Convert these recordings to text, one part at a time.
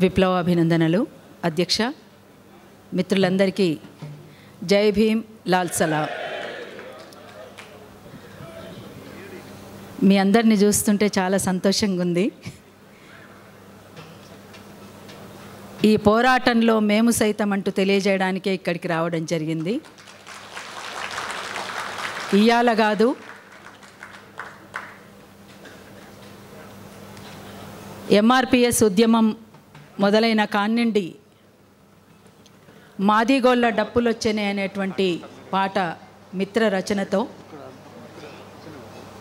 విప్లవాభినందనలు అధ్యక్ష, మిత్రులందరికీ జై భీమ్, లాల్ సలాం. మీ అందరిని చూస్తుంటే చాలా సంతోషంగా ఉంది. ఈ పోరాటంలో మేము సైతం అంటూ తెలియజేయడానికే ఇక్కడికి రావడం జరిగింది. ఇయ్యాల కాదు, ఎంఆర్పిఎస్ ఉద్యమం మొదలైన కాన్నిండి మాదిగోళ్ళ డప్పులొచ్చనే అనేటువంటి పాట మిత్ర రచనతో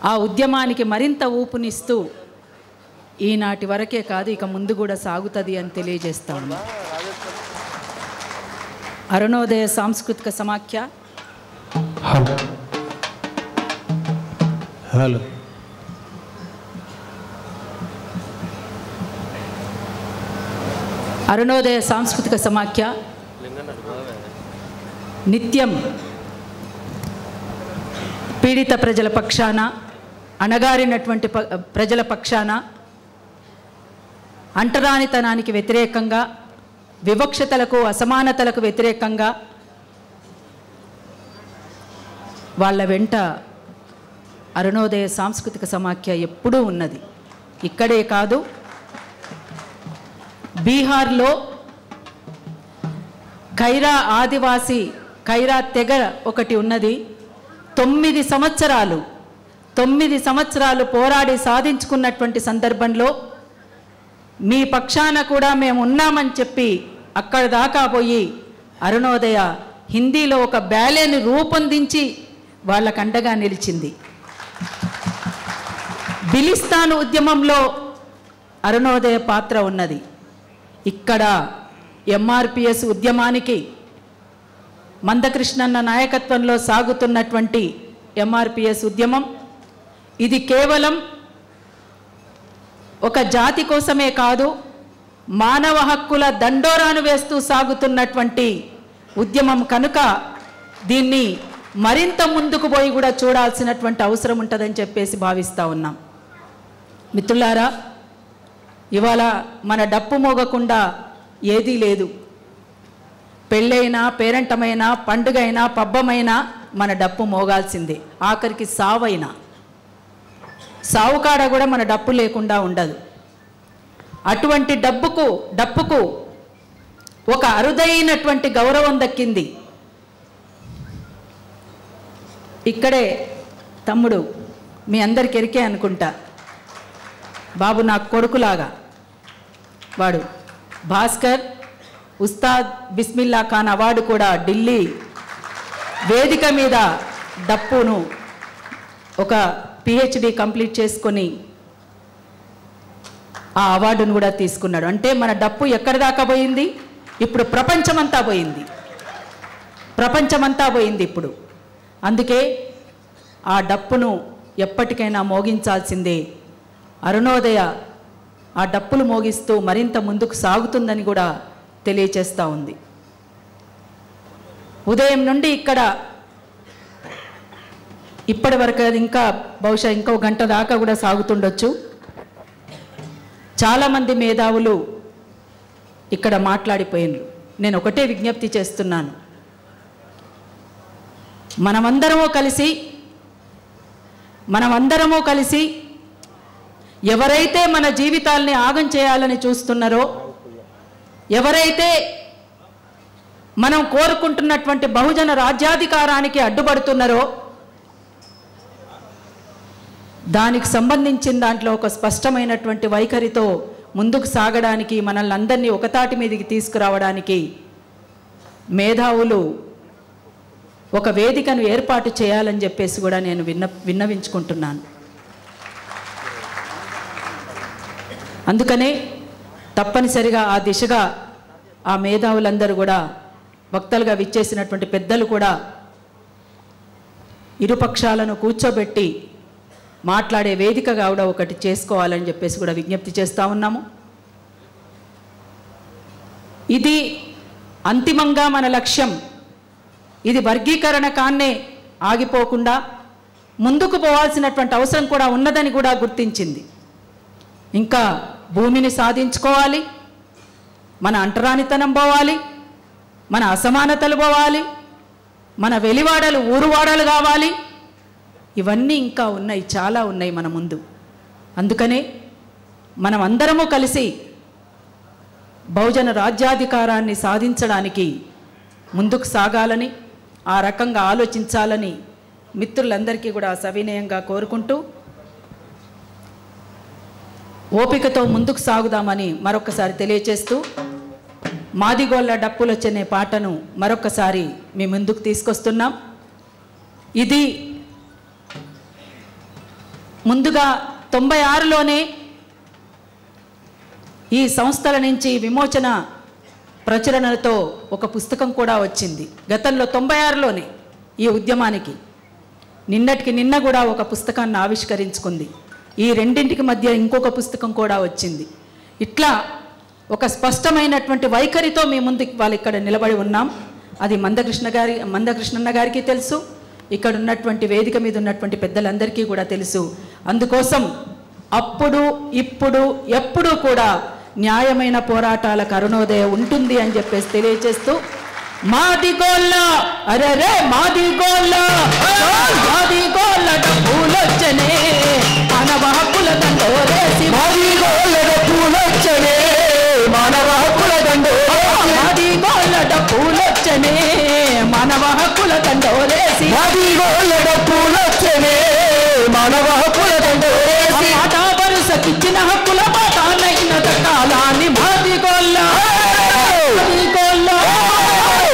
ఆ ఉద్యమానికి మరింత ఊపునిస్తూ ఈనాటి వరకే కాదు, ఇక ముందు కూడా సాగుతుంది అని తెలియజేస్తాము. అరుణోదయ సాంస్కృతిక సమాఖ్య అరుణోదయ సాంస్కృతిక సమాఖ్య నిత్యం పీడిత ప్రజల పక్షాన, అణగారినటువంటి ప్రజల పక్షాన, అంటరానితనానికి వ్యతిరేకంగా, వివక్షతలకు, అసమానతలకు వ్యతిరేకంగా వాళ్ళ వెంట అరుణోదయ సాంస్కృతిక సమాఖ్య ఎప్పుడూ ఉన్నది. ఇక్కడే కాదు, బీహార్లో ఖైరా ఆదివాసీ ఖైరా తెగ ఒకటి ఉన్నది. 9 సంవత్సరాలు పోరాడి సాధించుకున్నటువంటి సందర్భంలో మీ పక్షాన కూడా మేము ఉన్నామని చెప్పి అక్కడ దాకా పోయి అరుణోదయ హిందీలో ఒక బ్యాలేని రూపొందించి వాళ్ళకు అండగా నిలిచింది. బిలిస్తాన్ ఉద్యమంలో అరుణోదయ పాత్ర ఉన్నది. ఇక్కడ ఎంఆర్పిఎస్ ఉద్యమానికి మందకృష్ణన్న నాయకత్వంలో సాగుతున్నటువంటి ఎంఆర్పిఎస్ ఉద్యమం ఇది కేవలం ఒక జాతి కోసమే కాదు, మానవ హక్కుల దండోరాను వేస్తూ సాగుతున్నటువంటి ఉద్యమం కనుక దీన్ని మరింత ముందుకు పోయి కూడా చూడాల్సినటువంటి అవసరం ఉంటుందని చెప్పేసి భావిస్తూ ఉన్నాం. మిత్రులారా, ఇవాళ మన డప్పు మోగకుండా ఏదీ లేదు. పెళ్ళైనా, పేరంటమైనా, పండుగైనా, పబ్బమైనా మన డప్పు మోగాల్సిందే. ఆఖరికి సావైనా, సావుకాడ కూడా మన డప్పు లేకుండా ఉండదు. అటువంటి డప్పుకు ఒక అరుదైనటువంటి గౌరవం దక్కింది. ఇక్కడే తమ్ముడు మీ అందరికి ఎరికే అనుకుంటా, బాబు నాకు కొడుకులాగా, వాడు భాస్కర్ ఉస్తాద్ బిస్మిల్లా ఖాన్ అవార్డు కూడా ఢిల్లీ వేదిక మీద డప్పును ఒక పిహెచ్డి కంప్లీట్ చేసుకొని ఆ అవార్డును కూడా తీసుకున్నాడు. అంటే మన డప్పు ఎక్కడి దాకా పోయింది? ఇప్పుడు ప్రపంచమంతా పోయింది ఇప్పుడు. అందుకే ఆ డప్పును ఎప్పటికైనా మోగించాల్సిందే. అరుణోదయ ఆ డప్పులు మోగిస్తూ మరింత ముందుకు సాగుతుందని కూడా తెలియచేస్తూ ఉంది. ఉదయం నుండి ఇక్కడ ఇప్పటి వరకు ఇంకా బహుశా ఇంకో గంట దాకా కూడా సాగుతుండొచ్చు. చాలామంది మేధావులు ఇక్కడ మాట్లాడిపోయినారు. నేను ఒకటే విజ్ఞప్తి చేస్తున్నాను, మనమందరము కలిసి ఎవరైతే మన జీవితాల్ని ఆగం చేయాలని చూస్తున్నారో, ఎవరైతే మనం కోరుకుంటున్నటువంటి బహుజన రాజ్యాధికారానికి అడ్డుపడుతున్నారో, దానికి సంబంధించిన దాంట్లో ఒక స్పష్టమైనటువంటి వైఖరితో ముందుకు సాగడానికి, మనల్ని అందరినీ ఒకతాటి మీదకి తీసుకురావడానికి మేధావులు ఒక వేదికను ఏర్పాటు చేయాలని చెప్పేసి కూడా నేను విన్నవించుకుంటున్నాను. అందుకనే తప్పనిసరిగా ఆ దిశగా ఆ మేధావులందరూ కూడా, వక్తలుగా విచ్చేసినటువంటి పెద్దలు కూడా ఇరుపక్షాలను కూర్చోబెట్టి మాట్లాడే వేదికగా కూడా ఒకటి చేసుకోవాలని చెప్పేసి కూడా విజ్ఞప్తి చేస్తూ ఉన్నాము. ఇది అంతిమంగా మన లక్ష్యం. ఇది వర్గీకరణ కాన్నే ఆగిపోకుండా ముందుకు పోవాల్సినటువంటి అవసరం కూడా ఉన్నదని కూడా గుర్తించింది. ఇంకా భూమిని సాధించుకోవాలి, మన అంటరానితనం పోవాలి, మన అసమానతలు పోవాలి, మన వెలివాడలు ఊరువాడలు కావాలి. ఇవన్నీ ఇంకా ఉన్నాయి, చాలా ఉన్నాయి మన ముందు. అందుకనే మనం అందరము కలిసి బహుజన రాజ్యాధికారాన్ని సాధించడానికి ముందుకు సాగాలని, ఆ రకంగా ఆలోచించాలని మిత్రులందరికీ కూడా సవినయంగా కోరుకుంటూ ఓపికతో ముందుకు సాగుదామని మరొకసారి తెలియచేస్తూ మాదిగోళ్ళ డప్పులొచ్చనే పాటను మరొకసారి మీ ముందుకు తీసుకొస్తున్నాం. ఇది ముందుగా 96లోనే ఈ సంస్థల నుంచి విమోచన ప్రచురణలతో ఒక పుస్తకం కూడా వచ్చింది. గతంలో 96లోనే ఈ ఉద్యమానికి నిన్నటికి నిన్న కూడా ఒక పుస్తకాన్ని ఆవిష్కరించుకుంది. ఈ రెండింటికి మధ్య ఇంకొక పుస్తకం కూడా వచ్చింది. ఇట్లా ఒక స్పష్టమైనటువంటి వైఖరితో మీ ముందు వాళ్ళు ఇక్కడ నిలబడి ఉన్నాం. అది మందకృష్ణన్న గారికి తెలుసు, ఇక్కడ ఉన్నటువంటి వేదిక మీద ఉన్నటువంటి పెద్దలందరికీ కూడా తెలుసు. అందుకోసం అప్పుడు ఇప్పుడు ఎప్పుడూ కూడా న్యాయమైన పోరాటాలకు అరుణోదయ ఉంటుంది అని చెప్పేసి తెలియచేస్తూ మాదిగోళ్ళ అరే మాదిగోళ్ళ మాదిగోళ్ళ డబ్బులొచ్చనే మానవ హక్కుల దండోరేసి మాదిగోళ్ళ డబ్బులొచ్చనే మానవ హక్కుల దండోరేసి మాదిగోళ్ళ డబ్బులొచ్చనే మానవ హక్కుల దండోరేసి మాదిగోళ్ళ డబ్బులొచ్చనే మానవ హక్కుల దండోరేసి మాట వరుసకిచ్చిన హక్కుల మాటనైన కాలాన్ని మాదిగోళ్ళ మాదిగోళ్ళ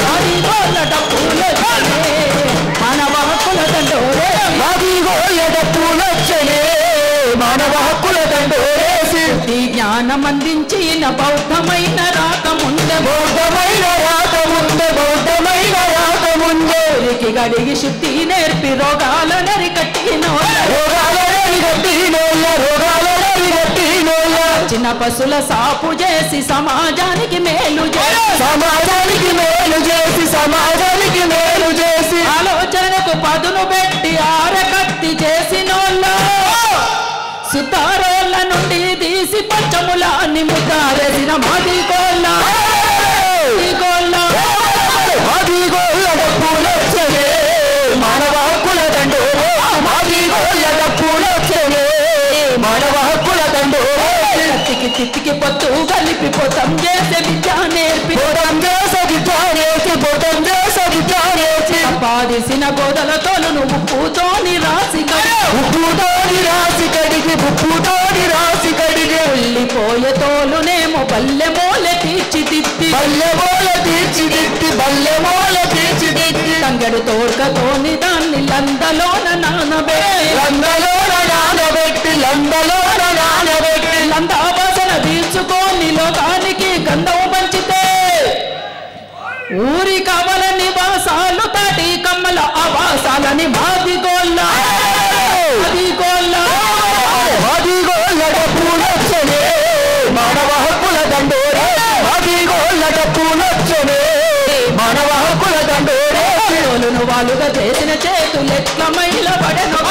మాదిగోళ్ళ డబ్బులొచ్చనే మానవ హక్కుల దండోరేసి మాదిగోళ్ళ డబ్బులొచ్చనే మానవ హక్కుల దండోరేసి జ్ఞానం అందించిన బౌద్ధమైన రాకముందే బౌద్ధమైన రాకముందే బౌద్ధమైన రాకముందే గడిగి శుద్ధి నేర్పి రోగాల నరికట్టిన చిన్న పశుల సాపు చేసి సమాజానికి మేలు చేసి సమాజానికి మేలు చేసి సమాజానికి మేలు చేసి ఆలోచనకు పదును పెట్టి ఆరకత్తి చేసినోళ్ళ సుతారోళ్ళ నుండి తీసి పంచములాన్ని ముద్దారేసిన మాదిగోళ్ళ మాదిగోళ్ళ మాదిగోళ్ళ డబ్బులొచ్చనే మానవ హక్కుల దండోరే మాదిగోళ్ళ డబ్బులొచ్చనే మానవ హక్కుల దండోరే తిత్తికి పొత్తు కలిపి పొతం చేసే విద్య నేర్పి పొతం చేసే విద్య నేర్పి పొతం చేసే విద్య నేర్పి సంపాదించిన గోదలతోను ఉప్పుతోని రాసి ఉప్పుతోని రాసి కడిగి ఉప్పుతోని రాసి కడిగి ఉల్లిపోయే తోలునేమో బల్లెమూల తీర్చిదిద్ది బల్లెమూల తీర్చిదిద్ది బల్లెమూల తీర్చిదిద్ది తంగడు తోడ్కతోని దాన్ని లందలోన నానబెట్టి లందలోన నానబెట్టి లందలోన నానబెట్టి లందావాసన తీర్చుకొని లోకానికి గంధం పంచితే ఊరి కవల నివాసాలు తాటి కమ్మల ఆవాసాలని మాదిగోళ్ళ మాదిగోళ్ళ మాదిగోళ్ళ డబ్బులొచ్చనే మానవ హక్కుల దండోరే మాదిగోళ్ళ డబ్బులొచ్చనే మానవ హక్కుల దండోరే తోలును వాలుగా చేసిన చేతులు ఎట్ల మైల పడను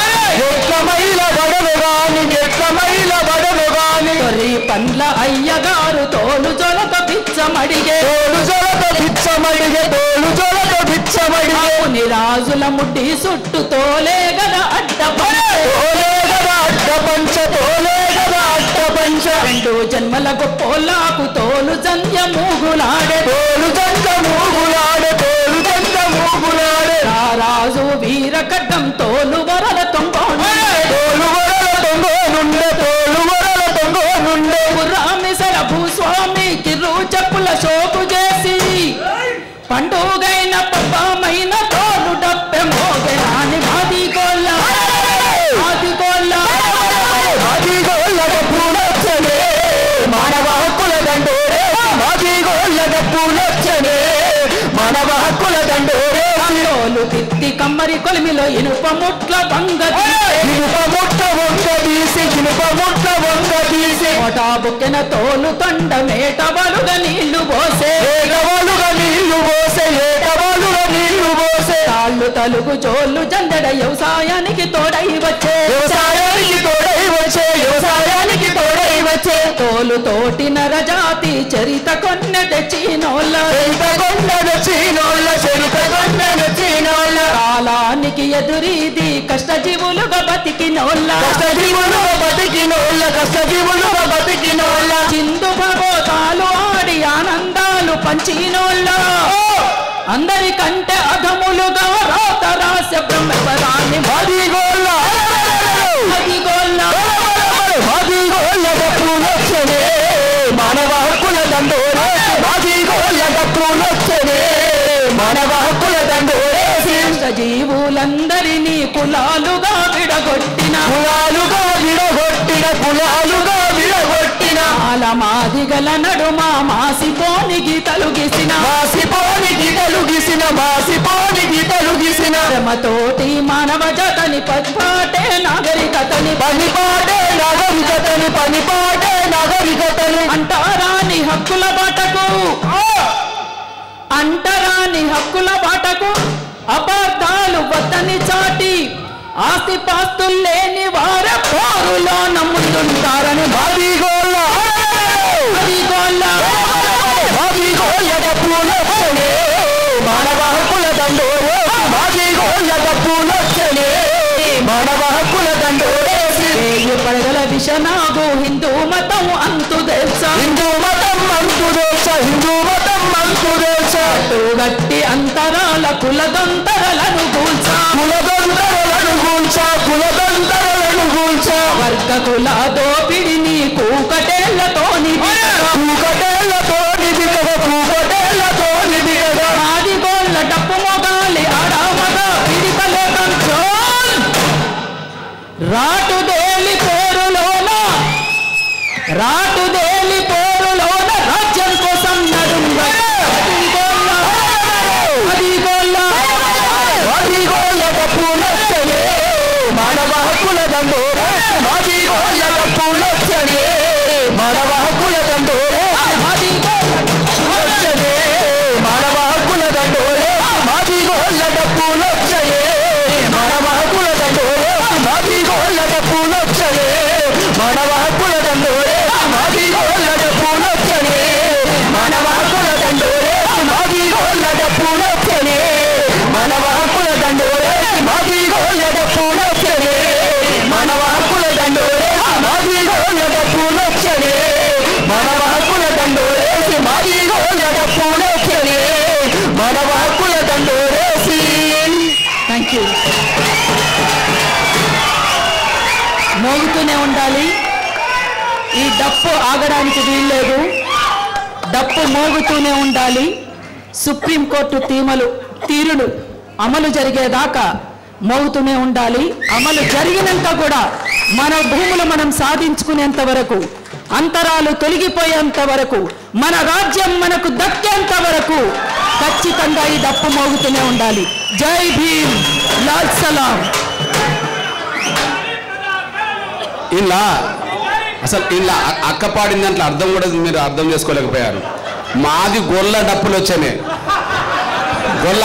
ఎట్ల మైల పడను గాని ఎట్ల మైల పడను గాని తొలి పండ్ల అయ్యగారు తోలు జొలక పిచ్చమడిగే తోలు జొలక పిచ్చమడిగే తోలు జొలక పిచ్చమడిగే నిరాజుల ముడ్డి చుట్టూ తోలే గద అడ్డ తోలే గద అడ్డ పంచ తోలే గద అడ్డ పంచ రెండు జన్మల గొప్పోలాకు తోలు జంధ్య మూగులాడే తోలు జంధ్య మూగులాడే తోలు జంధ్య మూగులాడే రారాజు వీర కడ్డం తోలు వరల తొంగోనుండే తోలు వరల తొంగోనుండే తోలు వరల తొంగోనుండే రామేశ్వర భూస్వామి కిరు చెప్పుల షోకు చేసి పండుగైన పబ్బమైన తోలు డబ్బె మోగెనాని మాదిగోళ్ళ మాదిగోళ్ళ మాదిగోళ్ళ డబ్బులొచ్చనే మానవ హక్కుల దండోరే మాదిగోళ్ళ డబ్బులొచ్చనే మానవ హక్కుల దండోరే తోలు తిత్తి కమ్మరి కొలిమిలో ఇనుప ముట్ల వంగ ఇనుప ముట్ల వంగ తీసి ఇనుప ముట్ల వంగ తీసి ఓటా బుక్కెన తోలు తొండ మేటవలుగా నీళ్లు పోసే ఏటవలుగా నీళ్లు పోసే ఏటవలుగా నీళ్లు పోసే తాళ్ళు తలుగు జోళ్ళు జందడ వ్యవసాయానికి తోడై వచ్చే వ్యవసాయానికి తోడై వచ్చే వ్యవసాయానికి తోడై వచ్చే తోలు తోటి నరజాతి చరిత కొన్నె చీనోళ్ళ కాలానికి ఎదురీది కష్టజీవులుగా బతికినోళ్ళ చిందు భగోతాలు ఆడి ఆనందాలు పంచినోళ్ళ అందరికంటే అధములుగా రాత రాసే బ్రహ్మపరాన్ని మానవ హక్కుల దండోరే మానవ హక్కుల దండోరే జీవులందరినీ కులాలుగా విడగొట్టిన మాదిగల నడుమ మాసిపోనికి తలుగిసిన శ్రమతోటి మానవ జతని పనిపాటే నాగరికతని అంటరాని హక్కుల బాటకు అపార్థాలు వద్దని చాటి ఆస్తిపాస్తులు లేని వారే పోరులో నమ్ముతుంటారని మానవ హక్కుల దండోరే మానవ హక్కుల దండోరే పడగల విషనాగు హిందూ మతం అంతు తెలుసా గట్టి అంతరాల కులదంతరలను కూల్చా వర్గ కుల దోపిడిని కూకటేళ్లతోని ఆదిగోళ్ళ డప్పు మొగాలి ఆడామగా పిడికలే కంట్రోల్ రాటుదేలి పోరులోన రాజ్యం కోసం మానవ హక్కుల దండోరే మానవ హక్కుల దండోరే మానవ హక్కుల దండోరే మాదిగోళ్ళ డప్పులొచ్చయే మానవ హక్కుల దండోరే మాదిగోళ్ళ డప్పులొచ్చయే మానవ హక్కుల దండోరే మాదిగోళ్ళ డప్పులొచ్చయే మానవ హక్కుల దండోరే మాదిగోళ్ళ డప్పులొచ్చయే మానవ హక్కుల దండోరే మాదిగోళ్ళ డప్పులొచ్చయే మానవ హక్కుల దండోరే మాదిగోళ్ళ డప్పులొచ్చయే మానవ హక్కుల దండోరే మాదిగోళ్ళ డప్పులొచ్చయే మానవ హక్కుల దండోరే. Thank you. మోగుతూనే ఉండాలి. ఈ డప్పు ఆగడానికి వీల్లేదు. డప్పు మోగుతూనే ఉండాలి. సుప్రీంకోర్టు తీరులు అమలు జరిగేదాకా మోగుతూనే ఉండాలి. అమలు జరిగినాక కూడా మన భూములు మనం సాధించుకునేంత వరకు, అంతరాలు తొలగిపోయేంత వరకు, మన రాజ్యం మనకు దక్కేంత వరకు ఖచ్చితంగా ఈ డప్పు మోగుతూనే ఉండాలి. జై భీమ్, లాల్ సలాం. ఇలా అసలు ఇలా అక్క పాడిన దాంట్లో అర్థం కూడా మీరు అర్థం చేసుకోలేకపోయారు. మాది గొల్ల డప్పులు వచ్చానే, గొల్ల